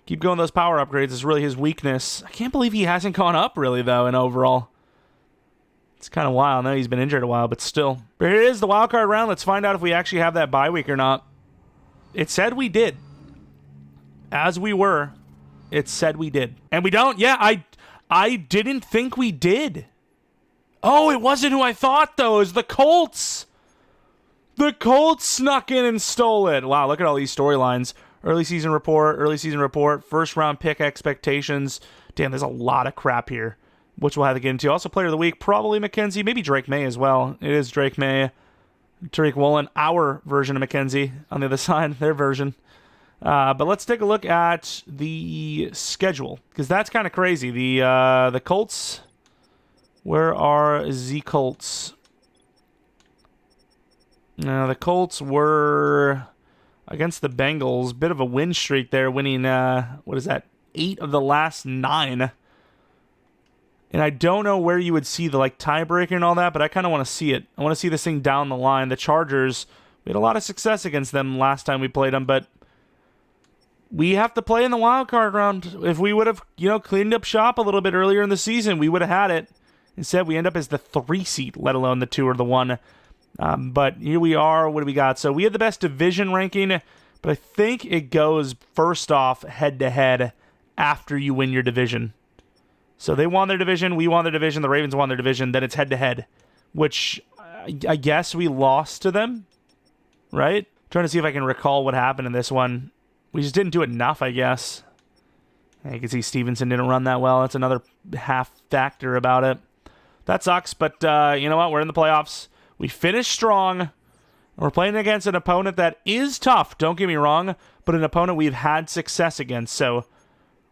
Keep going those power upgrades is really his weakness. I can't believe he hasn't gone up, really, though, in overall. It's kind of wild. I know he's been injured a while, but still. But here it is, the wild card round. Let's find out if we actually have that bye week or not. It said we did. As we were, it said we did. And we don't? Yeah, I didn't think we did. Oh, it wasn't who I thought, though. It was the Colts. The Colts snuck in and stole it. Wow, look at all these storylines. Early season report, first round pick expectations. Damn, there's a lot of crap here, which we'll have to get into. Also, player of the week, probably McKenzie, maybe Drake May as well. It is Drake May. Tariq Woolen, our version of McKenzie on the other side, their version. But let's take a look at the schedule, because that's kind of crazy. The Colts, where are the Colts? The Colts were against the Bengals. Bit of a win streak there, winning, 8 of the last 9. And I don't know where you would see the tiebreaker and all that, but I kind of want to see it. I want to see this thing down the line. The Chargers, we had a lot of success against them last time we played them, but we have to play in the wild card round. If we would have, cleaned up shop a little bit earlier in the season, we would have had it. Instead, we end up as the 3 seed, let alone the 2 or the 1. But here we are. What do we got? So we have the best division ranking, but I think it goes first off head-to-head after you win your division. So they won their division, we won their division, the Ravens won their division, then it's head-to-head, which I guess we lost to them, right? Trying to see if I can recall what happened in this one. We just didn't do it enough, I guess. You can see Stevenson didn't run that well. That's another half factor about it. That sucks, but you know what? We're in the playoffs. We finished strong. We're playing against an opponent that is tough, don't get me wrong, but an opponent we've had success against, so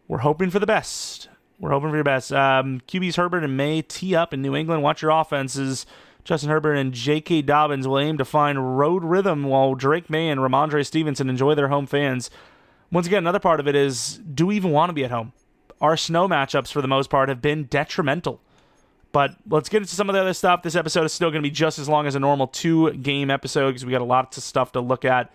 we're hoping for the best. We're hoping for your best. QBs Herbert and May tee up in New England. Watch your offenses. Justin Herbert and J.K. Dobbins will aim to find road rhythm while Drake May and Ramondre Stevenson enjoy their home fans. Once again, another part of it is, do we even want to be at home? Our snow matchups, for the most part, have been detrimental. But let's get into some of the other stuff. This episode is still going to be just as long as a normal 2-game episode because we got a lot of stuff to look at.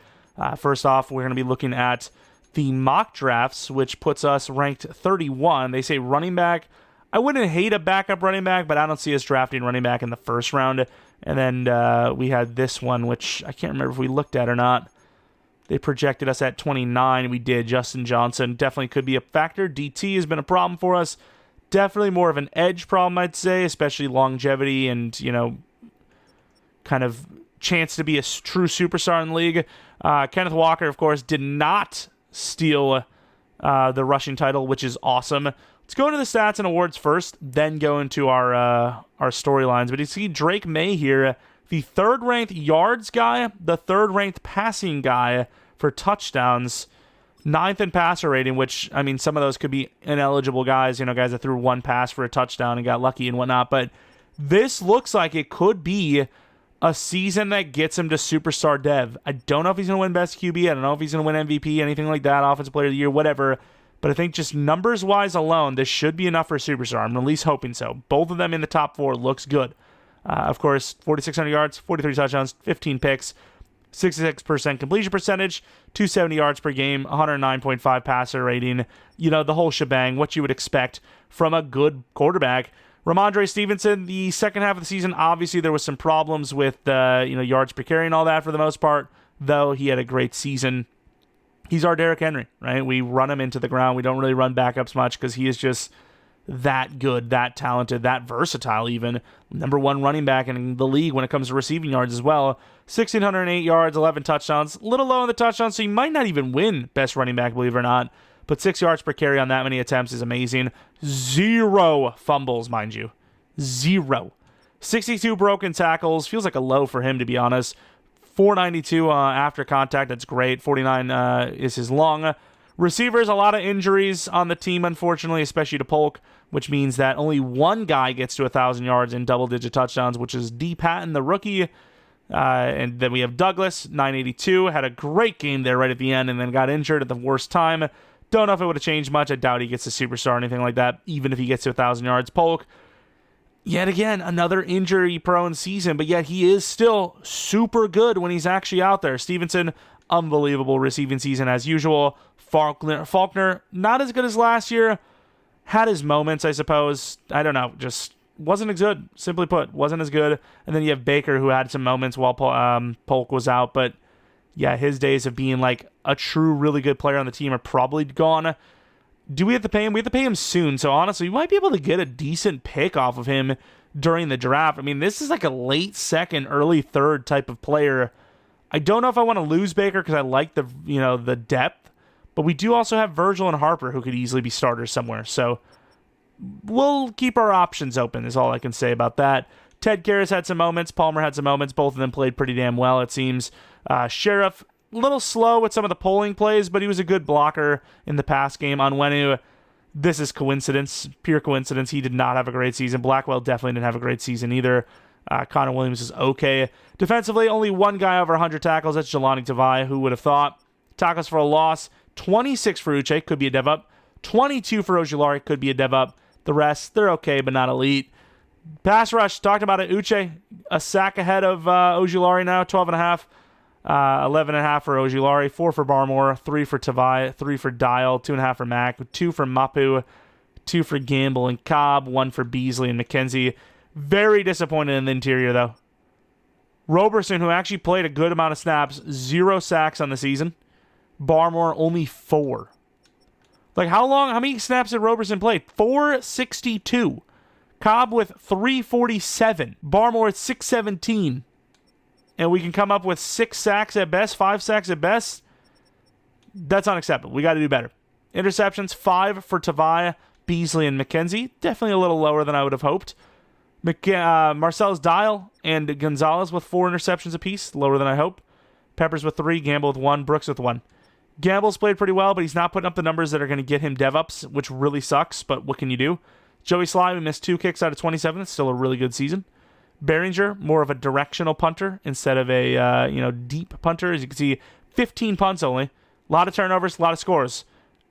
First off, we're going to be looking at the mock drafts, which puts us ranked 31. They say running back. I wouldn't hate a backup running back, but I don't see us drafting running back in the first round. And then we had this one, which I can't remember if we looked at or not. They projected us at 29. We did. Justin Johnson definitely could be a factor. DT has been a problem for us. Definitely more of an edge problem, I'd say, especially longevity and, kind of chance to be a true superstar in the league. Kenneth Walker, of course, did not steal the rushing title, which is awesome. Let's go into the stats and awards first, then go into our storylines. But you see Drake May here, the 3rd-ranked yards guy, the 3rd-ranked passing guy for touchdowns. 9th in passer rating, which, I mean, some of those could be ineligible guys, guys that threw one pass for a touchdown and got lucky and whatnot. But this looks like it could be a season that gets him to superstar dev. I don't know if he's going to win best QB. I don't know if he's going to win MVP, anything like that, offensive player of the year, whatever. But I think just numbers-wise alone, this should be enough for a superstar. I'm at least hoping so. Both of them in the top 4 looks good. Of course, 4,600 yards, 43 touchdowns, 15 picks, 66% completion percentage, 270 yards per game, 109.5 passer rating. The whole shebang, what you would expect from a good quarterback. Ramondre Stevenson, the second half of the season, obviously there was some problems with yards per carry and all that for the most part, though he had a great season. He's our Derrick Henry, right? We run him into the ground. We don't really run backups much because he is just that good, that talented, that versatile even. Number 1 running back in the league when it comes to receiving yards as well. 1,608 yards, 11 touchdowns. A little low on the touchdowns, so he might not even win best running back, believe it or not. But 6 yards per carry on that many attempts is amazing. 0 fumbles, mind you. 0. 62 broken tackles. Feels like a low for him, to be honest. 492 after contact. That's great. 49 is his long. Receivers, a lot of injuries on the team, unfortunately, especially to Polk, which means that only one guy gets to 1,000 yards and double-digit touchdowns, which is D. Patton, the rookie. And then we have Douglas, 982. Had a great game there right at the end and then got injured at the worst time. Don't know if it would have changed much. I doubt he gets a superstar or anything like that, even if he gets to 1,000 yards. Polk, yet again, another injury-prone season, but yet he is still super good when he's actually out there. Stevenson, unbelievable receiving season as usual. Faulkner, not as good as last year. Had his moments, I suppose. I don't know, just wasn't as good. Simply put, wasn't as good. And then you have Baker, who had some moments while Polk was out, but yeah, his days of being like a true, really good player on the team are probably gone. Do we have to pay him? We have to pay him soon. So honestly, we might be able to get a decent pick off of him during the draft. I mean, this is like a late second, early third type of player. I don't know if I want to lose Baker because I like the depth, but we do also have Virgil and Harper who could easily be starters somewhere. So we'll keep our options open is all I can say about that. Ted Karras had some moments. Palmer had some moments. Both of them played pretty damn well, it seems. Sheriff, a little slow with some of the polling plays, but he was a good blocker in the pass game. Onwenu, this is coincidence, pure coincidence. He did not have a great season. Blackwell definitely didn't have a great season either. Connor Williams is okay. Defensively, only one guy over 100 tackles. That's Jelani Tavai. Who would have thought? Tackles for a loss, 26 for Uche, could be a dev up. 22 for Ojulari, could be a dev up. The rest, they're okay, but not elite. Pass rush, talked about it. Uche, a sack ahead of Ojulari now, 12.5. 11.5 for Ojulari, 4 for Barmore, 3 for Tavai, 3 for Dial, 2.5 for Mack, 2 for Mapu, 2 for Gamble and Cobb, 1 for Beasley and McKenzie. Very disappointed in the interior, though. Roberson, who actually played a good amount of snaps, 0 sacks on the season. Barmore, only 4. Like, how many snaps did Roberson play? 462. Cobb with 347. Barmore at 617. And we can come up with 6 sacks at best, 5 sacks at best. That's unacceptable. We got to do better. Interceptions, 5 for Tavai, Beasley, and McKenzie. Definitely a little lower than I would have hoped. Marcellus Dial and Gonzalez with 4 interceptions apiece, lower than I hope. Peppers with 3, Gamble with 1, Brooks with 1. Gamble's played pretty well, but he's not putting up the numbers that are going to get him dev-ups, which really sucks, but what can you do? Joey Sly, we missed 2 kicks out of 27. It's still a really good season. Behringer, more of a directional punter instead of a deep punter. As you can see, 15 punts only. A lot of turnovers, a lot of scores.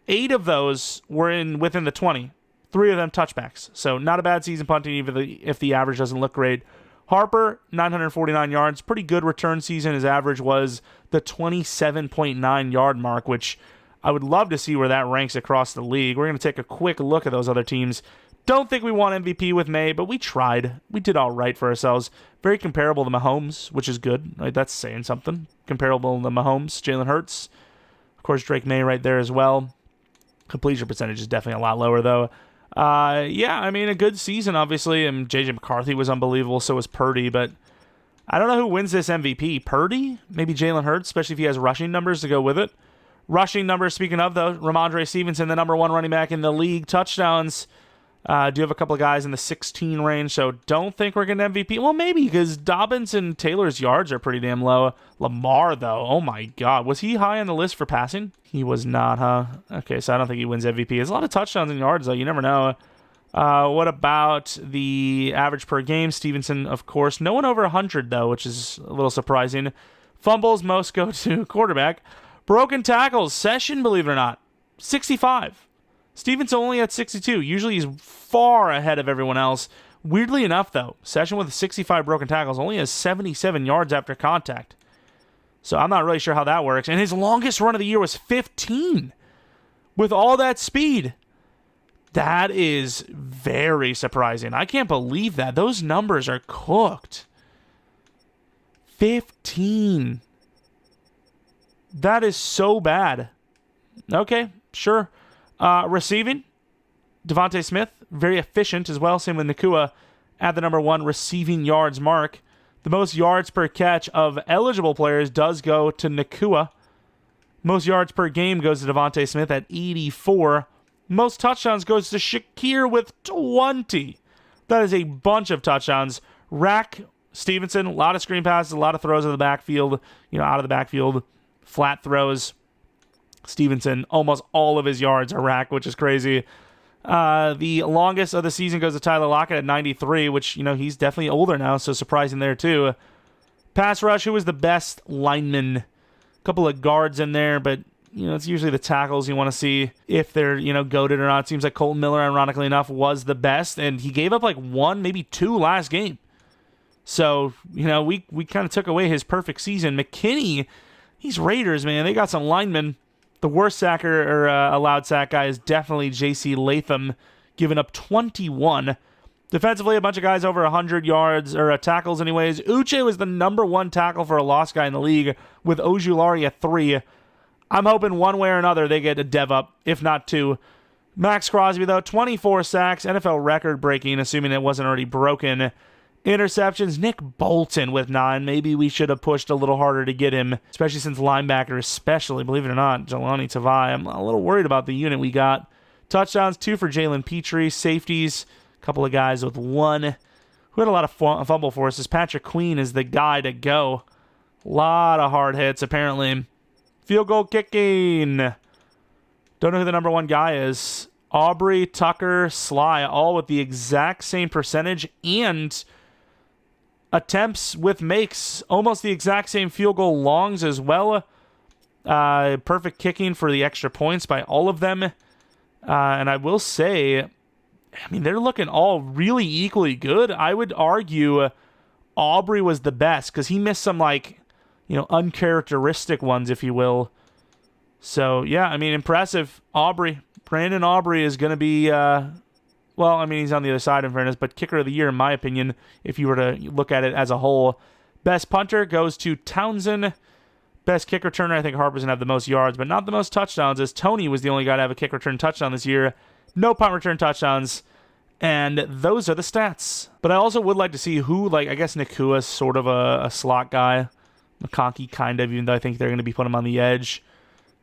8 of those were within the 20. 3 of them touchbacks. So not a bad season punting, even if the average doesn't look great. Harper, 949 yards. Pretty good return season. His average was the 27.9 yard mark, which I would love to see where that ranks across the league. We're going to take a quick look at those other teams. Don't think we won MVP with May, but we tried. We did all right for ourselves. Very comparable to Mahomes, which is good. Right? That's saying something. Comparable to Mahomes, Jalen Hurts. Of course, Drake May right there as well. Completion percentage is definitely a lot lower, though. A good season, obviously. And J.J. McCarthy was unbelievable, so was Purdy. But I don't know who wins this MVP. Purdy? Maybe Jalen Hurts, especially if he has rushing numbers to go with it. Rushing numbers, speaking of, though, Ramondre Stevenson, the number 1 running back in the league. Touchdowns. Do have a couple of guys in the 16 range, so don't think we're getting MVP. Well, maybe, because Dobbins and Taylor's yards are pretty damn low. Lamar, though, oh my God. Was he high on the list for passing? He was not, huh? Okay, so I don't think he wins MVP. There's a lot of touchdowns and yards, though. You never know. What about the average per game? Stevenson, of course. No one over 100, though, which is a little surprising. Fumbles, most go to quarterback. Broken tackles, Session, believe it or not, 65. Stevenson only at 62. Usually he's far ahead of everyone else. Weirdly enough, though, Session with 65 broken tackles only has 77 yards after contact. So I'm not really sure how that works. And his longest run of the year was 15. With all that speed. That is very surprising. I can't believe that. Those numbers are cooked. 15. That is so bad. Okay, sure. Receiving, Devontae Smith, very efficient as well. Same with Nakua at the number 1 receiving yards mark. The most yards per catch of eligible players does go to Nakua. Most yards per game goes to Devontae Smith at 84. Most touchdowns goes to Shakir with 20. That is a bunch of touchdowns. Rack, Stevenson, a lot of screen passes, a lot of throws in the backfield, out of the backfield, flat throws. Stevenson, almost all of his yards are Rack, which is crazy. The longest of the season goes to Tyler Lockett at 93, which, he's definitely older now, so surprising there too. Pass rush, who was the best lineman? A couple of guards in there, but, it's usually the tackles you want to see if they're, goated or not. It seems like Colton Miller, ironically enough, was the best, and he gave up like 1, maybe 2 last game. So, we kind of took away his perfect season. McKinney, these Raiders, man, they got some linemen. The worst sacker or allowed sack guy is definitely J.C. Latham, giving up 21. Defensively, a bunch of guys over 100 yards, or tackles anyways. Uche was the number 1 tackle for a lost guy in the league, with Ojulari at 3. I'm hoping one way or another they get a dev up, if not 2. Max Crosby, though, 24 sacks, NFL record breaking, assuming it wasn't already broken. Interceptions, Nick Bolton with 9. Maybe we should have pushed a little harder to get him, especially since linebacker, especially, believe it or not, Jelani Tavai. I'm a little worried about the unit we got. Touchdowns, 2 for Jeromepkr. Safeties, a couple of guys with 1. Who had a lot of fumble forces. Patrick Queen is the guy to go. A lot of hard hits, apparently. Field goal kicking. Don't know who the number 1 guy is. Aubrey, Tucker, Sly, all with the exact same percentage and attempts with makes, almost the exact same field goal longs as well. Perfect kicking for the extra points by all of them. And I will say, they're looking all really equally good. I would argue Aubrey was the best because he missed some, uncharacteristic ones, if you will. So, yeah, impressive. Brandon Aubrey is going to be... he's on the other side in fairness, but kicker of the year, in my opinion, if you were to look at it as a whole. Best punter goes to Townsend. Best kick returner, I think Harper's going to have the most yards, but not the most touchdowns, as Tony was the only guy to have a kick return touchdown this year. No punt return touchdowns, and those are the stats. But I also would like to see who, I guess Nakua's sort of a slot guy. McConkey kind of, even though I think they're going to be putting him on the edge.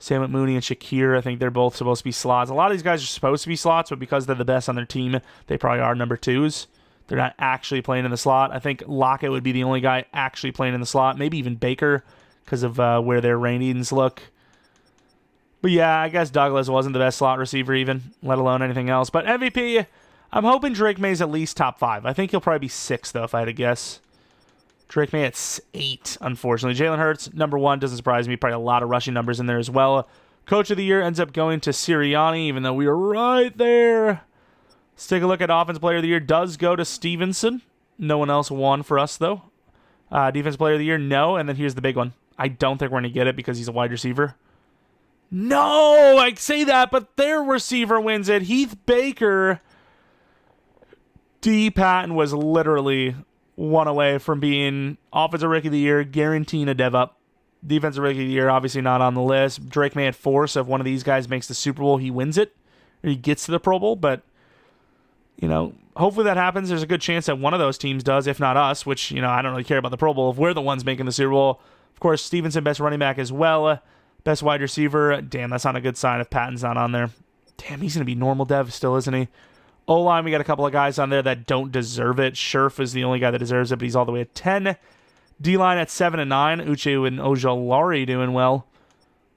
Sam Mooney and Shakir, I think they're both supposed to be slots. A lot of these guys are supposed to be slots, but because they're the best on their team, they probably are number 2s. They're not actually playing in the slot. I think Lockett would be the only guy actually playing in the slot. Maybe even Baker, because of where their ratings look. But yeah, I guess Douglas wasn't the best slot receiver even, let alone anything else. But MVP, I'm hoping Drake May's at least top 5. I think he'll probably be 6, though, if I had to guess. Drake May at 8, unfortunately. Jalen Hurts, number 1, doesn't surprise me. Probably a lot of rushing numbers in there as well. Coach of the year ends up going to Sirianni, even though we were right there. Let's take a look at Offensive Player of the Year. Does go to Stevenson. No one else won for us, though. Defensive Player of the Year, no. And then here's the big one. I don't think we're going to get it because he's a wide receiver. No, I say that, but their receiver wins it. Heath Baker. D. Patton was literally 1 away from being Offensive Rookie of the Year, guaranteeing a dev up. Defensive Rookie of the Year, obviously not on the list. Drake May at 4, so if one of these guys makes the Super Bowl, he wins it. Or he gets to the Pro Bowl, but, hopefully that happens. There's a good chance that one of those teams does, if not us, which, I don't really care about the Pro Bowl if we're the ones making the Super Bowl. Of course, Stevenson, best running back as well. Best wide receiver. Damn, that's not a good sign if Patton's not on there. Damn, he's going to be normal dev still, isn't he? O-line, we got a couple of guys on there that don't deserve it. Scherf is the only guy that deserves it, but he's all the way at 10. D-line at 7 and 9. Uche and Ojolari doing well.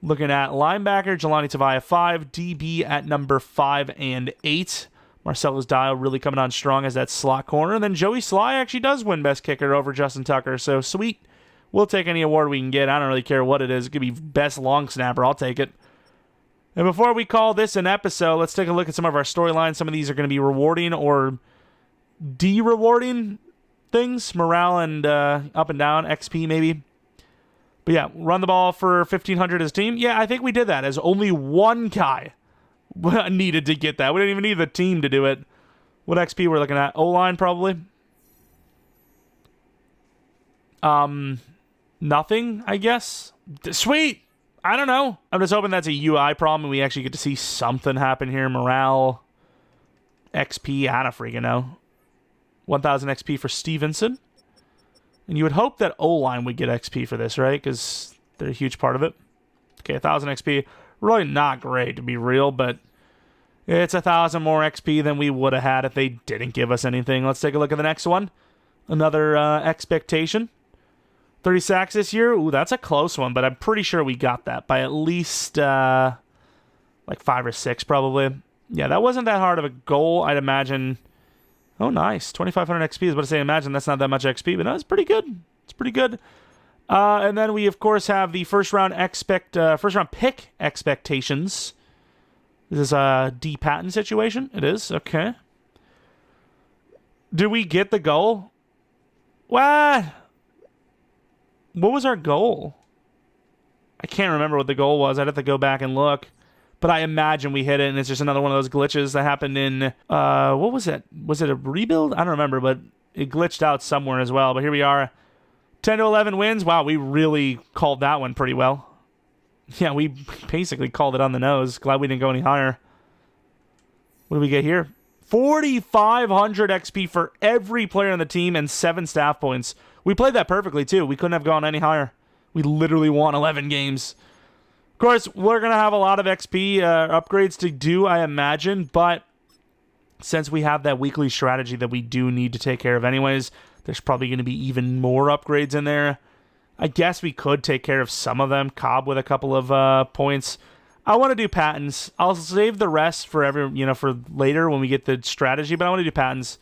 Looking at linebacker, Jelani Tavai 5. DB at number 5 and 8. Marcellus Dial really coming on strong as that slot corner. And then Joey Sly actually does win best kicker over Justin Tucker. So sweet. We'll take any award we can get. I don't really care what it is. It could be best long snapper. I'll take it. And before we call this an episode, let's take a look at some of our storylines. Some of these are going to be rewarding or de-rewarding things. Morale and up and down. XP maybe. But yeah, run the ball for 1,500 as a team. Yeah, I think we did that as only one guy needed to get that. We didn't even need the team to do it. What XP we're looking at? O-line probably. Nothing, I guess. Sweet. I don't know. I'm just hoping that's a UI problem and we actually get to see something happen here. Morale, XP, I don't freaking know. 1,000 XP for Stevenson. And you would hope that O-line would get XP for this, right? Because they're a huge part of it. Okay, 1,000 XP. Really not great, to be real, but it's 1,000 more XP than we would have had if they didn't give us anything. Let's take a look at the next one. Another expectation. 30 sacks this year. Ooh, that's a close one, but I'm pretty sure we got that by at least like 5 or 6 probably. Yeah, that wasn't that hard of a goal, I'd imagine. Oh, nice. 2,500 XP is what I say. Imagine that's not that much XP, but no, it's pretty good. It's pretty good. And then we, of course, have the first round pick expectations. This is a D Patton situation. It is. Okay. Do we get the goal? What? What was our goal? I can't remember what the goal was. I'd have to go back and look. But I imagine we hit it, and it's just another one of those glitches that happened in... what was it? Was it a rebuild? I don't remember, but it glitched out somewhere as well. But here we are. 10 to 11 wins. Wow, we really called that one pretty well. Yeah, we basically called it on the nose. Glad we didn't go any higher. What do we get here? 4,500 XP for every player on the team and 7 staff points. We played that perfectly, too. We couldn't have gone any higher. We literally won 11 games. Of course, we're going to have a lot of XP upgrades to do, I imagine, but since we have that weekly strategy that we do need to take care of anyways, there's probably going to be even more upgrades in there. I guess we could take care of some of them. Cobb with a couple of points. I want to do Pattons. I'll save the rest for for later when we get the strategy, but I want to do Pattons.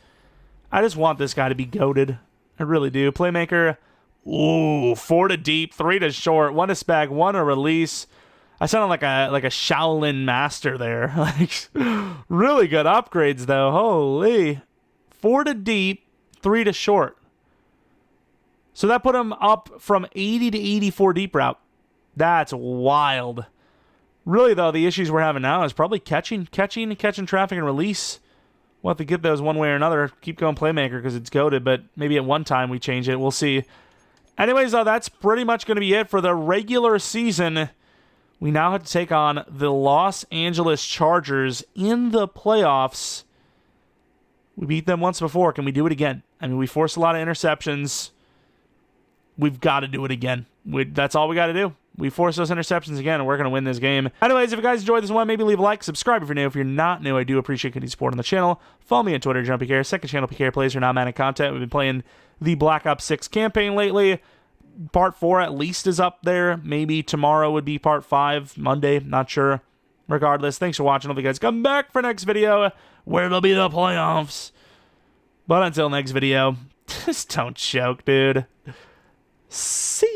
I just want this guy to be goated. I really do. Playmaker. Ooh, 4 to deep, 3 to short, 1 to spag, 1 to release. I sounded like a Shaolin master there. Like, really good upgrades, though. Holy. 4 to deep, 3 to short. So that put him up from 80 to 84 deep route. That's wild. Really, though, the issues we're having now is probably catching traffic and release. We'll have to get those one way or another. Keep going playmaker because it's goated, but maybe at one time we change it. We'll see. Anyways, though, that's pretty much going to be it for the regular season. We now have to take on the Los Angeles Chargers in the playoffs. We beat them once before. Can we do it again? I mean, we forced a lot of interceptions. We've got to do it again. That's all we got to do. We force those interceptions again, and we're going to win this game. Anyways, if you guys enjoyed this one, maybe leave a like, subscribe if you're new. If you're not new, I do appreciate getting support on the channel. Follow me on Twitter, Jeromepkr. Second channel, PK Plays for non-Madden content. We've been playing the Black Ops 6 campaign lately. Part 4 at least is up there. Maybe tomorrow would be Part 5. Monday, not sure. Regardless, thanks for watching. Hope you guys come back for next video where it'll be the playoffs. But until next video, just don't choke, dude. See ya.